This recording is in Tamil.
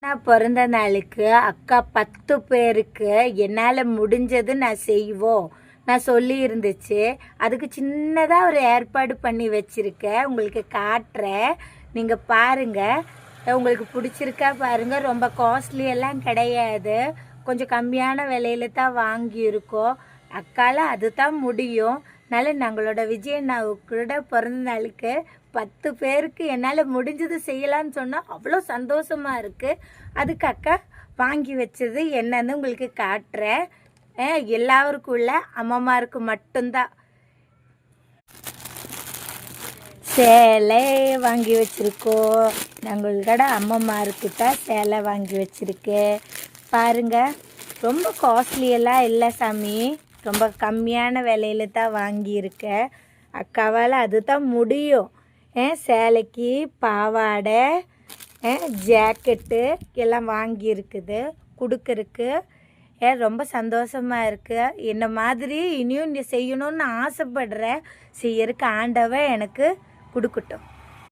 நான் பிறந்த நாளுக்கு அக்கா 10 பேருக்கு என்னால் முடிஞ்சது நான் செய்வோம் நான் சொல்லி இருந்துச்சு. அதுக்கு சின்னதாக ஒரு ஏற்பாடு பண்ணி வச்சுருக்கேன், உங்களுக்கு காட்டுறேன், நீங்கள் பாருங்கள். உங்களுக்கு பிடிச்சிருக்கா பாருங்கள். ரொம்ப காஸ்ட்லி எல்லாம் கிடையாது, கொஞ்சம் கம்மியான விலையில தான் வாங்கியிருக்கோம். அக்கால அது தான் முடியும். அதனால நாங்களோட விஜயண்ணாவுக்கூட பிறந்த நாளுக்கு 10 பேருக்கு என்னால் முடிஞ்சது செய்யலான்னு சொன்னால் அவ்வளோ சந்தோஷமாக இருக்குது. அதுக்கு அக்கா வாங்கி வச்சது என்னன்னு உங்களுக்கு காட்டுறேன். எல்லாருக்குள்ள அம்மாமாருக்கு மட்டும்தான் சேலை வாங்கி வச்சுருக்கோம். நாங்களோட அம்மாமாருக்கிட்ட சேலை வாங்கி வச்சுருக்கேன். பாருங்கள், ரொம்ப காஸ்ட்லியெல்லாம் இல்லை சாமி, ரொம்ப கம்மியான விலையில தான் வாங்கியிருக்கேன். அக்காவால் அது தான் முடியும். சேலைக்கு பாவாடை ஜாக்கெட்டு எல்லாம் வாங்கியிருக்குது கொடுக்கறக்கு. ரொம்ப சந்தோஷமாக இருக்குது. என்ன மாதிரி இனியும் நீ செய்யணும்னு ஆசைப்படுறேன். செய்யறதுக்கு ஆண்டவன் எனக்கு கொடுக்கட்டும்.